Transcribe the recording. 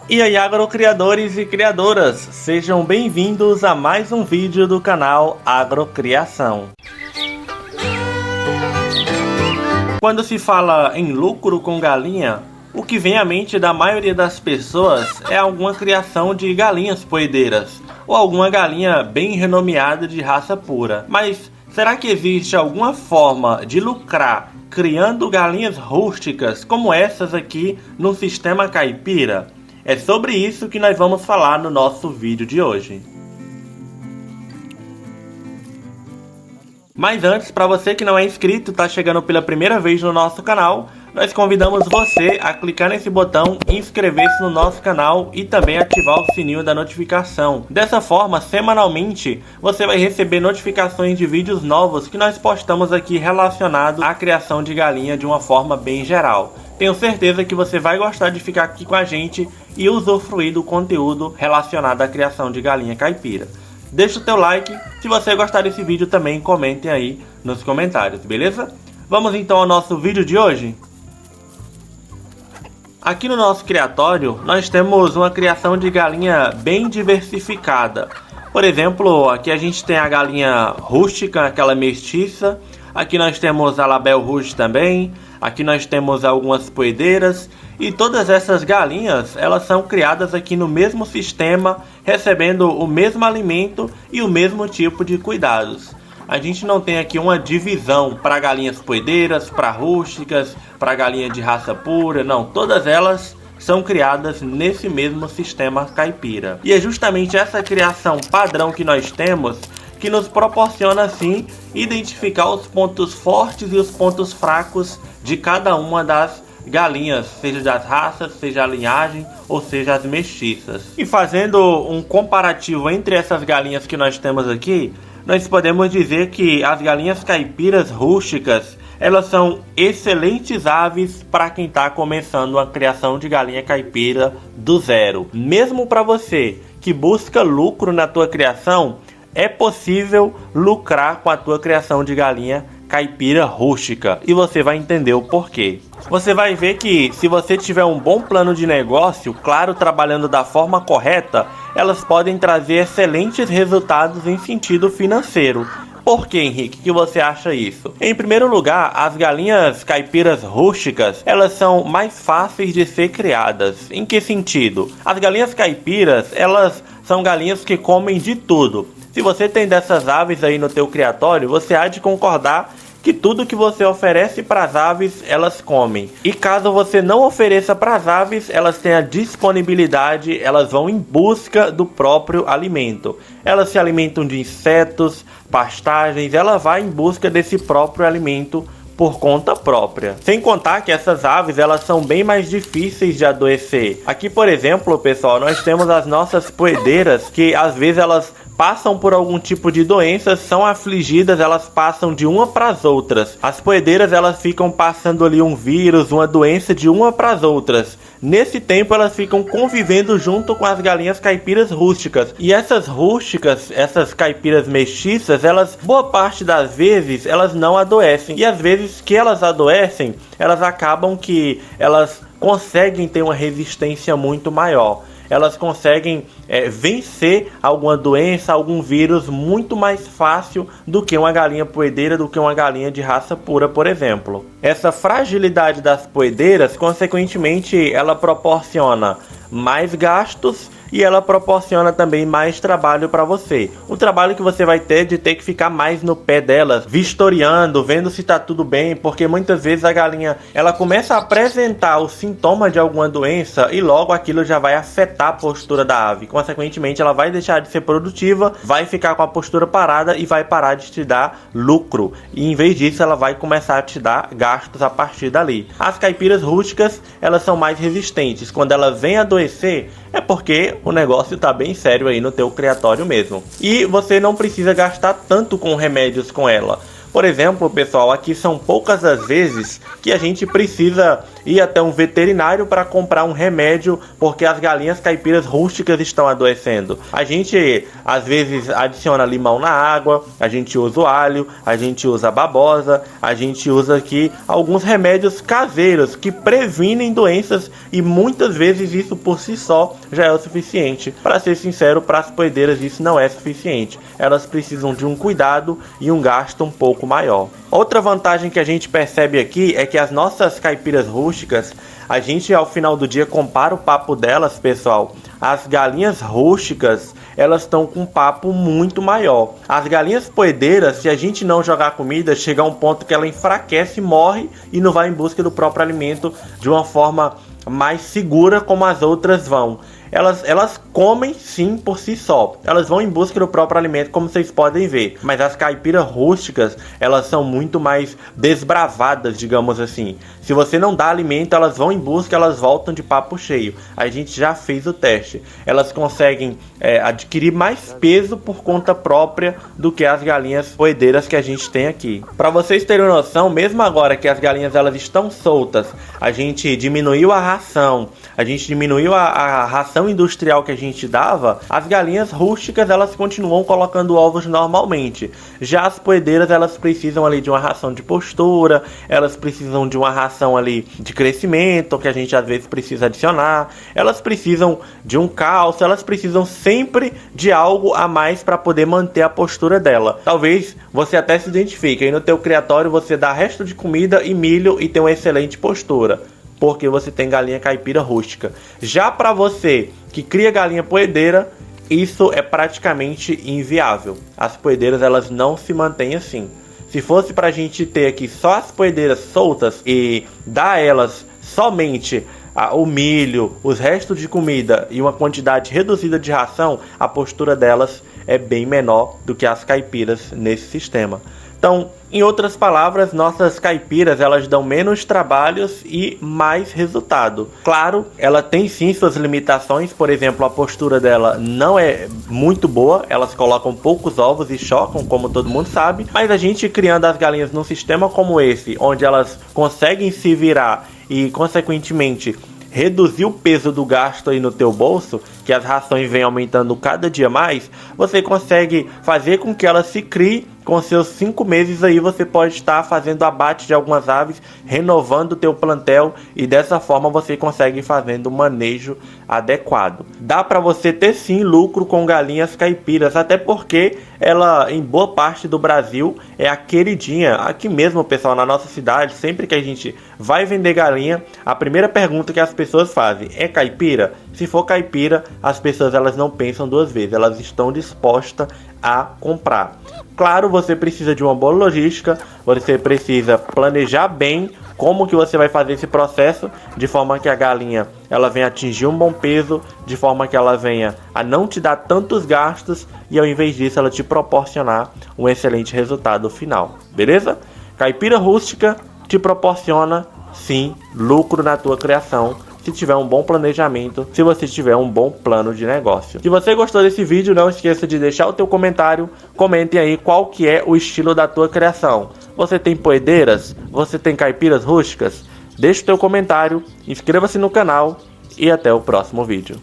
E aí, agrocriadores e criadoras, sejam bem-vindos a mais um vídeo do canal Agrocriação. Quando se fala em lucro com galinha, o que vem à mente da maioria das pessoas é alguma criação de galinhas poedeiras, ou alguma galinha bem renomeada de raça pura. Mas será que existe alguma forma de lucrar criando galinhas rústicas como essas aqui no sistema caipira? É sobre isso que nós vamos falar no nosso vídeo de hoje. Mas antes, para você que não é inscrito, está chegando pela primeira vez no nosso canal, nós convidamos você a clicar nesse botão e inscrever-se no nosso canal e também ativar o sininho da notificação. Dessa forma, semanalmente, você vai receber notificações de vídeos novos que nós postamos aqui relacionados à criação de galinha de uma forma bem geral. Tenho certeza que você vai gostar de ficar aqui com a gente e usufruir do conteúdo relacionado à criação de galinha caipira. Deixa o teu like, se você gostar desse vídeo também comentem aí nos comentários, beleza? Vamos então ao nosso vídeo de hoje? Aqui no nosso criatório nós temos uma criação de galinha bem diversificada. Por exemplo, aqui a gente tem a galinha rústica, aquela mestiça. Aqui nós temos a Label Rouge também. Aqui nós temos algumas poedeiras. E todas essas galinhas, elas são criadas aqui no mesmo sistema, recebendo o mesmo alimento e o mesmo tipo de cuidados. A gente não tem aqui uma divisão para galinhas poedeiras, para rústicas, para galinha de raça pura, não. Todas elas são criadas nesse mesmo sistema caipira. E é justamente essa criação padrão que nós temos que nos proporciona assim identificar os pontos fortes e os pontos fracos de cada uma das galinhas, seja das raças, seja a linhagem ou seja as mestiças. E fazendo um comparativo entre essas galinhas que nós temos aqui, nós podemos dizer que as galinhas caipiras rústicas, elas são excelentes aves para quem está começando a criação de galinha caipira do zero. Mesmo para você que busca lucro na tua criação, é possível lucrar com a tua criação de galinha caipira rústica, e você vai entender o porquê. Você vai ver que se você tiver um bom plano de negócio, claro, trabalhando da forma correta, elas podem trazer excelentes resultados em sentido financeiro. Por que, Henrique, que você acha isso? Em primeiro lugar, as galinhas caipiras rústicas, elas são mais fáceis de ser criadas. Em que sentido? As galinhas caipiras, elas são galinhas que comem de tudo. Se você tem dessas aves aí no teu criatório, você há de concordar que tudo que você oferece para as aves, elas comem. E caso você não ofereça para as aves, elas têm a disponibilidade, elas vão em busca do próprio alimento. Elas se alimentam de insetos, pastagens, ela vai em busca desse próprio alimento por conta própria. Sem contar que essas aves, elas são bem mais difíceis de adoecer. Aqui, por exemplo, pessoal, nós temos as nossas poedeiras, que às vezes elas passam por algum tipo de doença, são afligidas, elas passam de uma para as outras. As poedeiras, elas ficam passando ali um vírus, uma doença de uma para as outras. Nesse tempo elas ficam convivendo junto com as galinhas caipiras rústicas. E essas rústicas, essas caipiras mestiças, elas, boa parte das vezes, elas não adoecem. E às vezes que elas adoecem, elas acabam que elas conseguem ter uma resistência muito maior. Elas conseguem vencer alguma doença, algum vírus muito mais fácil do que uma galinha poedeira, do que uma galinha de raça pura, por exemplo. Essa fragilidade das poedeiras, consequentemente, ela proporciona mais gastos e ela proporciona também mais trabalho para você. O trabalho que você vai ter de ter que ficar mais no pé delas, vistoriando, vendo se está tudo bem, porque muitas vezes a galinha ela começa a apresentar o sintoma de alguma doença e logo aquilo já vai afetar a postura da ave. Consequentemente, ela vai deixar de ser produtiva, vai ficar com a postura parada e vai parar de te dar lucro. E em vez disso, ela vai começar a te dar gastos a partir dali. As caipiras rústicas, elas são mais resistentes. Quando ela vem adoecer, é porque o negócio tá bem sério aí no teu criatório mesmo. E você não precisa gastar tanto com remédios com ela. Por exemplo, pessoal, aqui são poucas as vezes que a gente precisa ir até um veterinário para comprar um remédio porque as galinhas caipiras rústicas estão adoecendo. A gente às vezes adiciona limão na água, a gente usa o alho, a gente usa a babosa, a gente usa aqui alguns remédios caseiros que previnem doenças e muitas vezes isso por si só já é o suficiente. Para ser sincero, para as poedeiras isso não é suficiente. Elas precisam de um cuidado e um gasto um pouco maior. Outra vantagem que a gente percebe aqui é que as nossas caipiras rústicas, a gente ao final do dia compara o papo delas, pessoal. As galinhas rústicas, elas estão com um papo muito maior. As galinhas poedeiras, se a gente não jogar comida, chega a um ponto que ela enfraquece, morre e não vai em busca do próprio alimento de uma forma mais segura como as outras vão. Elas comem sim por si só, elas vão em busca do próprio alimento, como vocês podem ver, mas as caipiras rústicas, elas são muito mais desbravadas, digamos assim. Se você não dá alimento, elas vão em busca, elas voltam de papo cheio. A gente já fez o teste, elas conseguem adquirir mais peso por conta própria do que as galinhas poedeiras que a gente tem aqui. Para vocês terem noção, mesmo agora que as galinhas elas estão soltas, a gente diminuiu a ração, a gente diminuiu a ração industrial que a gente dava, as galinhas rústicas elas continuam colocando ovos normalmente. Já as poedeiras elas precisam ali de uma ração de postura, elas precisam de uma ração ali de crescimento que a gente às vezes precisa adicionar, elas precisam de um cálcio, elas precisam sempre de algo a mais para poder manter a postura dela. Talvez você até se identifique, aí no teu criatório você dá resto de comida e milho e tem uma excelente postura, porque você tem galinha caipira rústica. Já para você que cria galinha poedeira, isso é praticamente inviável. As poedeiras elas não se mantêm assim. Se fosse para a gente ter aqui só as poedeiras soltas e dar a elas somente o milho, os restos de comida e uma quantidade reduzida de ração, a postura delas é bem menor do que as caipiras nesse sistema. Então, em outras palavras, nossas caipiras elas dão menos trabalhos e mais resultado. Claro, ela tem sim suas limitações, por exemplo, a postura dela não é muito boa, elas colocam poucos ovos e chocam, como todo mundo sabe, mas a gente criando as galinhas num sistema como esse, onde elas conseguem se virar e, consequentemente, reduzir o peso do gasto aí no teu bolso, que as rações vêm aumentando cada dia mais, você consegue fazer com que ela se crie. Com seus 5 meses aí você pode estar fazendo abate de algumas aves, renovando o teu plantel e dessa forma você consegue fazendo um manejo adequado. Dá para você ter sim lucro com galinhas caipiras, até porque ela em boa parte do Brasil é a queridinha. Aqui mesmo, pessoal, na nossa cidade, sempre que a gente vai vender galinha, a primeira pergunta que as pessoas fazem é caipira? Se for caipira, as pessoas elas não pensam duas vezes, elas estão dispostas a comprar. Claro, você precisa de uma boa logística, você precisa planejar bem como que você vai fazer esse processo, de forma que a galinha ela venha atingir um bom peso, de forma que ela venha a não te dar tantos gastos e ao invés disso ela te proporcionar um excelente resultado final, beleza? Caipira rústica te proporciona sim lucro na tua criação, se tiver um bom planejamento, se você tiver um bom plano de negócio. Se você gostou desse vídeo, não esqueça de deixar o teu comentário, comentem aí qual que é o estilo da tua criação. Você tem poedeiras? Você tem caipiras rústicas? Deixe o teu comentário, inscreva-se no canal e até o próximo vídeo.